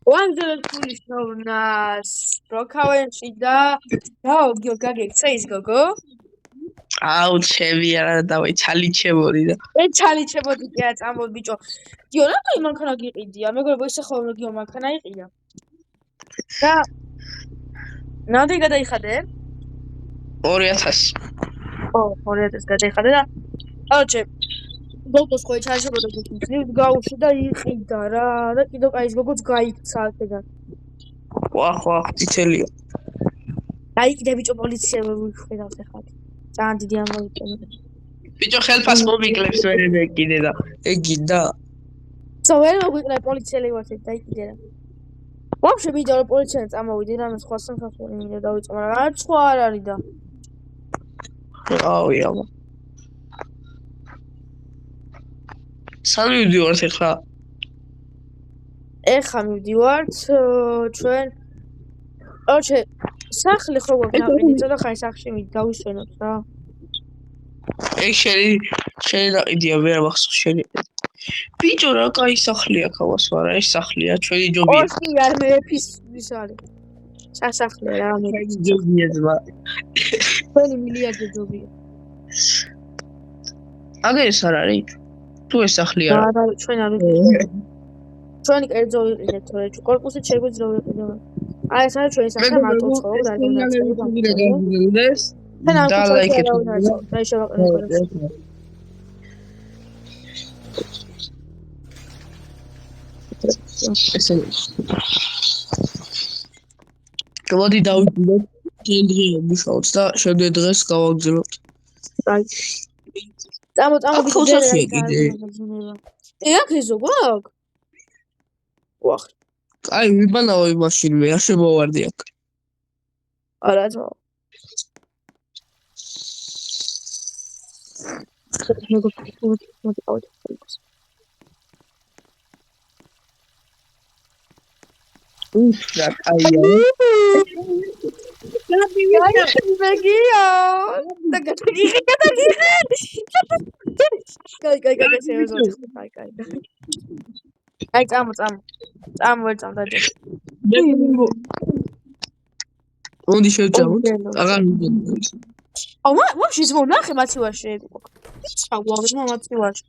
ვანძელებს როქავენში და გაგექცა ის გოგო? აუ ჩემი არა დავაი ჩალიჩებოდი და ჩალიჩებოდი კი არა წამო ბიჭო. გიო რატო იმანქანა გიყიდია? მეგობრებო ისე ხოლმე გიო მანქანა იყიდა. და ნადი გადაიხადე? 2000. 2000 გადაიხადე და აუჩე გოგოს ხო ჩაიშებოდა გოგოს გაუშვი და იყიდა რა და კიდევ კაი ის გოგოც გაიქცა აქედან. ვახ წითელია. გაიგდე ბიჭო პოლიცია ვიხედავთ ახლა. ძალიან დიდი ამბავი. ბიჭო ხელფას მომიკლებს ვერე კიდე და ეგიდა. ზოგადად მოგვიყრა პოლიციელი ვართ დაიკიდე რა. ვაფშე ბიჭო პოლიციელი წამოვიდი რამე სხვა სამსახური მინდა დავიწყო, მაგრამ არ სხვა არ არის და. აუ იამა. სად მივდივართ ახლა? ეხლა მივდივართ ჩვენ აუჩე სახლი ხო გვაქვს ნაყიდი, ცოტა ხანი სახლში დავისვენოთ რა. ეგ შენი ნაყიდია ვერ მახსოვს შენი. ბიჭო რა კაი სახლია ქავას ვარა ეს სახლია ჩვენი ჯობია. ოხი არ მეფის ის არის. სასახლე რა მე ჯობია ზმა. ჩვენი მილიარდე ჯობია. აგე ეს არ არის? თუ ეს სახლია? არა ჩვენ არ ჩვენი კერძო იყიდეთ თორე კორპუსით შეგვიძლია ვიყიდო. აი ეს არის ჩვენი სახლი მარტო ცხოვრობ და დაგუნდეს. და ლაიქეთ. და შევაყენოთ. ესე მოდი დავიწყოთ დღეების და შემდეგ დღეს გავაგზავნოთ. აი წამო ბიჭო კიდე აქ ეზო გვაქვს? ვახ აი ვიბანაო მაშინვე არ შემოვარდი აქ. არა ძმა უშრა აია გაგიგია და გაგიგია აი წამო ვერ წამდაჭე მონდი შევჭამოთ აღარ მიგონი აუ ვაფშე ზმო ნახე მაცივარში ჩაგვაღს მაცივარში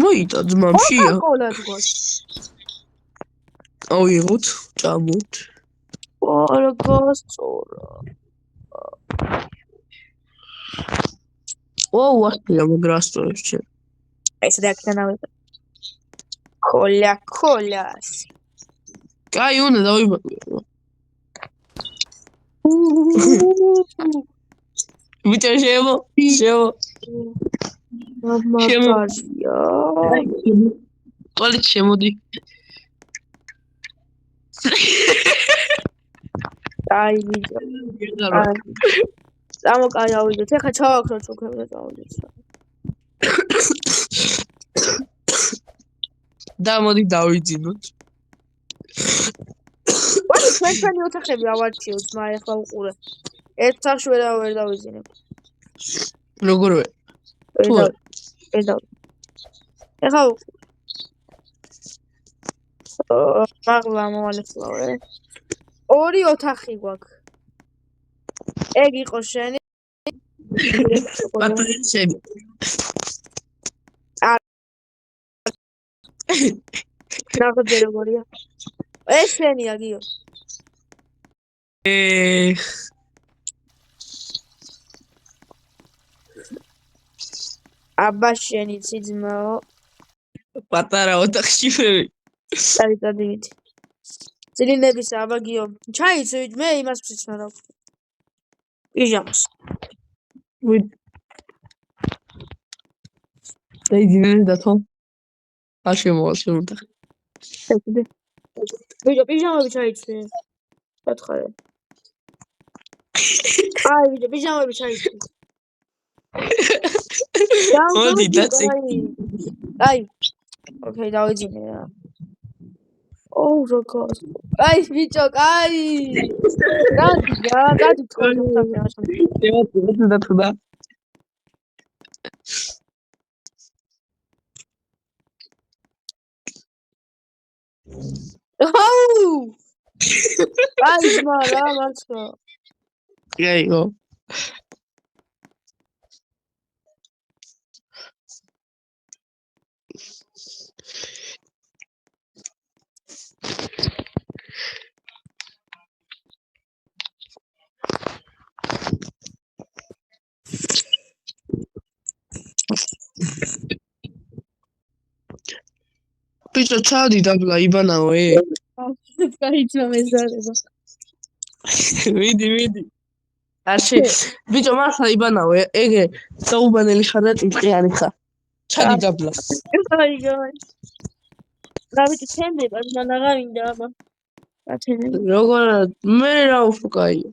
მოიდა ძმამშია კოლად გვაქვს ავიღოთ ჭამოთ არა გასწორა ვახია მოგრასწორებს ჩემ ეს რეაქცია ნავიდა კოლას კაი უნდა დავიბარო ბიჭო შემო მამაკაცია ყოლით შემოდი აი ბიჭო წამოკაი ავიდეთ ეხა ჩავაქრო ჩუქები და წავიდეთ და მოდი დავიძინოთ ჩვენი ოთახები ავარჩიოთ ძმა ეხლა უყურე ერთ სახში ვერ დავიძინებ როგორ ვერ ეხლა მაღლა მოვალეცლავე ორი ოთახი გვაქვს ეგ იყო შენი პატრიციები ნახე როგორია ეს შენია გიო აბა შენი ძმაო პატარა ოთახში ვერი წავიდით ძილინების აბა გიო ჩაიცვით მე იმას ვსიცნა რა პიჟამას დაიძინე და თო არ შემოვალ ოთახი ბიჭო პიჟამები ჩაიცვი გათხარე აი ბიჭო პიჟამები ჩაიცვი მოდი დაწი აი ოკეი დავიძინე რა ოუ როგორ აი ბიჭო კაი გადი თქო აუ! აი ძმა რა მართლა. გაიგო. ბიჭო ჩავდი დაბლა იბანაო გაიჩნა მეზარება. ვიდი არჩი ბიჭო მართლა იბანაო ეგე საუბანელი ხარ და ტიტყიანი ხარ ჩადი დაბლა გაიგო. რა ვიცი თენდება მან აღარ მინდა აბა. ათენები. როგორ მე რა უფრო კაია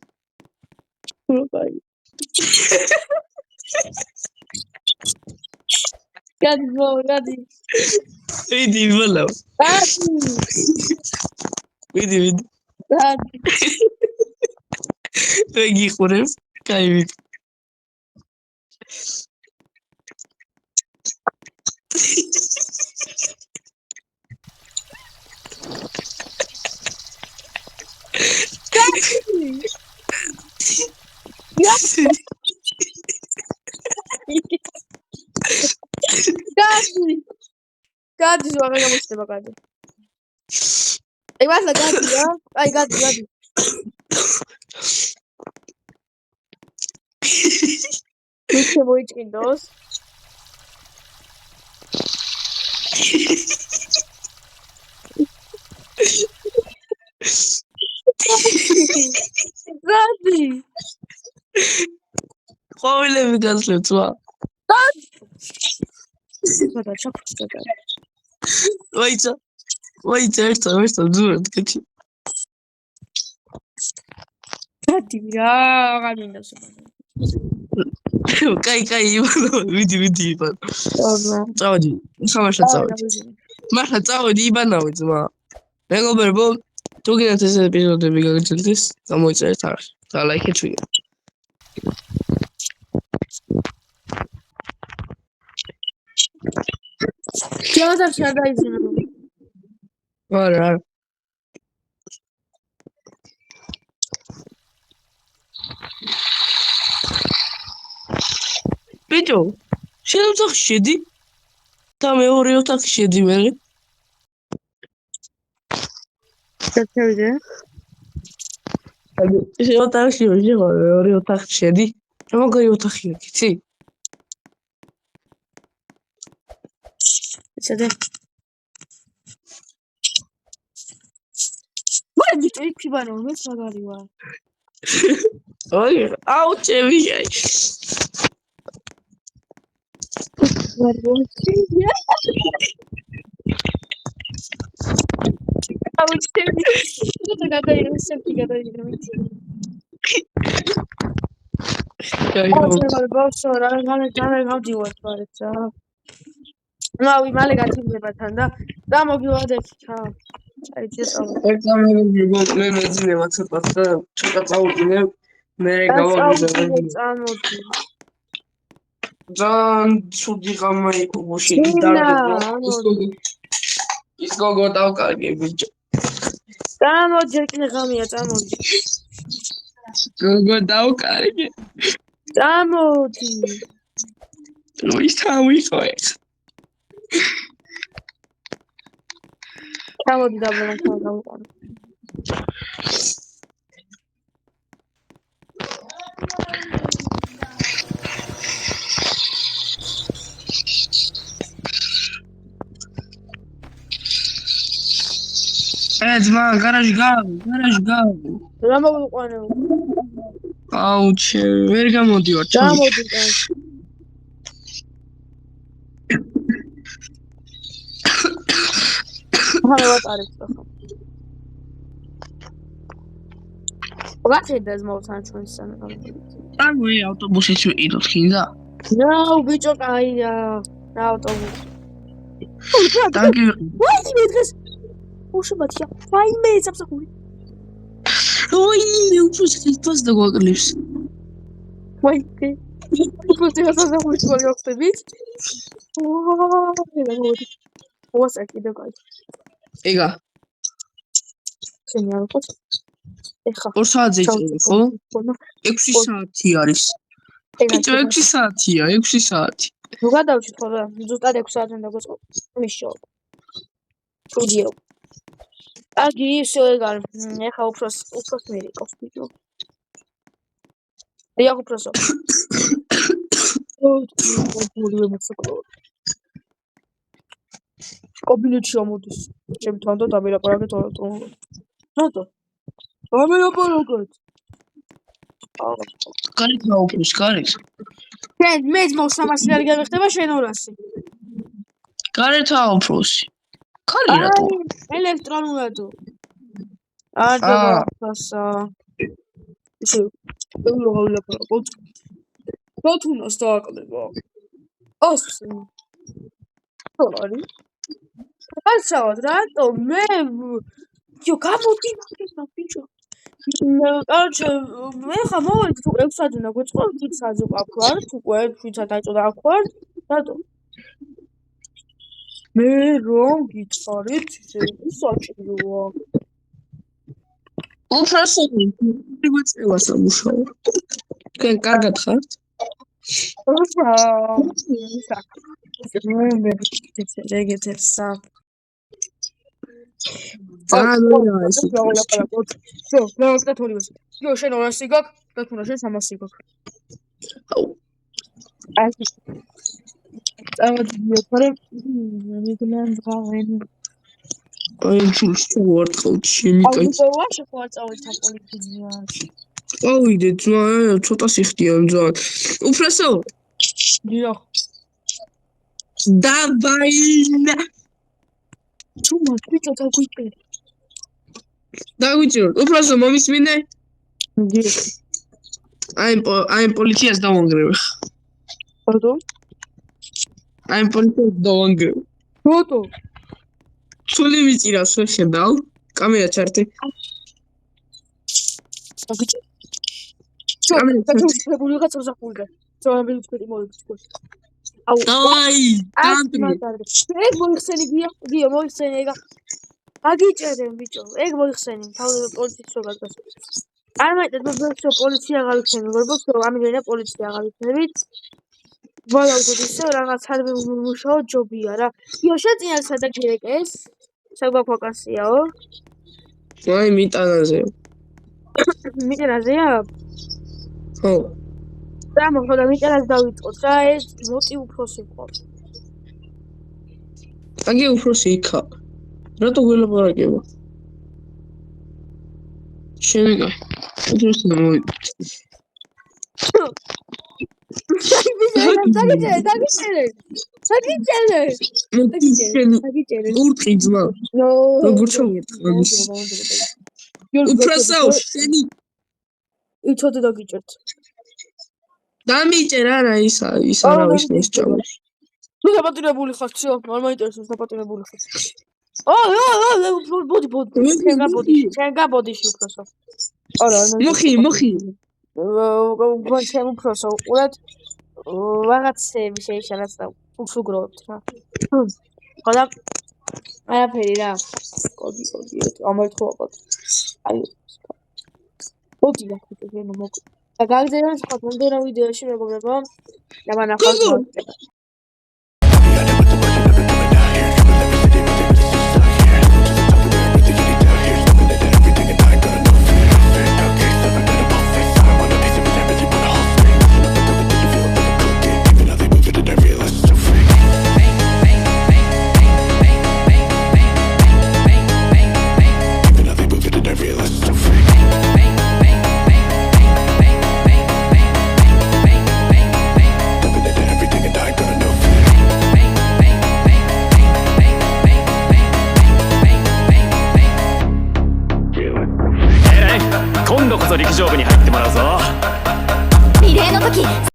კაი. გადი. ვიდი იბანაო ვიდი გადი. ვეგიხურებ კაი ვიდი გადი ზოგადად გამოსდება გადი. ეგ მართლა გადი რა? აი გადი. ვიქე მოიჭინდოს? გადი. ყვავილები გასლებ ძმა გადა ჩაფრთხილდა. ვაიცა ერთად ძურად კეთი გადი რა აღარ მინდა სულ. კაი ვიდი იბან წავედი ხამაშა წავედი მართლა წავედი იბანავე ძმა მეგობრებო თუ გინდათ ეს ეპიზოდები გაგრძელდეს გამოიწერეთ არხი და ლაიქეთ ვიგებ ჯერ შედაიზინო არა ბიჭო შენ ოთახში შედი და მეორე ოთახში შედი მე შევიდე შენ ოთახში მეორე ოთახში შედი როგორი ოთახია კიცი შედი ვაი ბიჭო იქ ფიბანო მე საგარი ვარ ოი აუ ჩემი მალე გათმდება თან და მოგილოდეთ ხა მე მეძინება ცოტა წავუდგინე მე გავაგზავნე წამოდი ძალიან ცუდი ღამე იყო მოშიდი ის გოგო დავკარგე ბიჭო წამოდი ეკნე ღამეა წამოდი გოგო დავკარგე წამოდი ნუ ის თავისო ეს წამოდი დაბლა გავყავ ძმა გარაჟი გავ რა მოვიყვანო აუ ვერ გამოდივარ ჩამოდი ახლა ვატარებ ხო ვახედა ზმოვთან ჩვენს სამყაროში აგვი ავტობუსით ვიყიდოთ ხინდა ნაუ ბიჭო კაია რა ავტობუსი დაგი ვაი მე დღეს უშუბათია ვაი მე საფსახური ოი მე უბრალოდ ფას დაგვაკლებს ვაი კე უბრალოდ საფსახური სკოლა ხტებით ვაი და მოდი ვასაკი და კაი ეგა შენი არ ვიყოთ. ეხა 2 საათზე იწყება, ხო? 6 საათი არის. ბიჭო, 6 საათია, 6 საათი. ნუ გადავჭით ხო რა, ზუსტად 6 საათამდე დაგვეწყო. მიშო. სტუდიო. აგი ისე ეგარ. ეხა უფროს მერიკავს ბიჭო. დიახ უფროსო. ორივე მოსაკლო. კაბინეტში ამოდის. ჩემ თანდო დამილაპარაკეთ თორემ. ნატო. დამილაპარაკეთ. კარით გაუქმის, კარით. შენ მეც მო 300 ლარი გამიხდება შენ 200. კარით აუფროსი. კარი რატო? ელექტრონულადო. დასა. ისე გამილაპარაკოთ. ბათუნას დააკლება. 100. დოლარი. ასავად რატო მე ჯო გამოდი მაგეთა ბიჭო. კარჩე მე ხა მოვედი თუ 6 საათი უნდა გვეწყო 7 საათზე ვყავ უკვე 7 საათი დაიწყო და აქვარ რატო მე რომ გითხარით ეს საჭიროა უფროსები გვეწევა სამუშაო თქვენ კარგად ხართ რეგეთერსა შენ 200 გაკ და თუნდა შენ 300 გაკ აი წავედიო თორემ მიგნან დღავენ აი ჩულს თუ არ თხოვთ შემიკაი აუგოვაში ხო არ წავედი პოლიციაში ავიდე ძმა ცოტა სიხდიან ძმა უფროსო დიახ დავაინა თუ მოგვიწო დაგვიწე დაგვიწე უფროსო მომისმინე დიახ აი პოლიციას დავანგრევ რატო აი პოლიციას დავანგრევ რატო სული მიჭირავს ვერ ხედავ კამერა ჩართე დაგვიწე კამერა ჩართე ვიღაცა ზახულდა ძოები თქვი მოვიწო აუ დავაი ეგ მოიხსენი გიო მოიხსენი ეგ აგიჭერე ბიჭო ეგ მოიხსენი თავი პოლიციის შეგაგას არ მაიტეთ ბოლოს პოლიცია აღარ იქნება როგორც ამიგენა პოლიცია აღარ იქნებით ბოლოს ისე რაღაც არ მუშაო ჯობია რა იო შეწინარ სადაგირეკეს საგვაფაკასიაო აი მიტანაზე მიტანაზეა ხო და მოხდა მიტანაზე დავიწყოთ რა ეს მოტი უფროსი ყო აგი უფროსი იქა რატო გველაპარაკება შემიგა უფროსი მოვიდა დაგიჭერე ურტყი ძმა როგორ ჩავიტყო უფროსო შენი იცოდე დაგიჭერთ დამიჭერ არა ის არავის მოსჭამს თუ დაპატიმრებული ხარ всё არ მაინტერესებს დაპატიმრებული ხარ ბოდი შენ გაბოდიში უფროსო არა მოხი შენ უფროსო უყურეთ რაღაცები შეიშალაც და უგროვებთ რა ხოდა არაფერი რა კოდი ამერთხო აი ბოდი ახლა შენ მოკ და გაგზავნე სხვა მომდევნო ვიდეოში მეგობრებო და მანახავთ今度こそ陸上部に入ってもらうぞ。リレーの時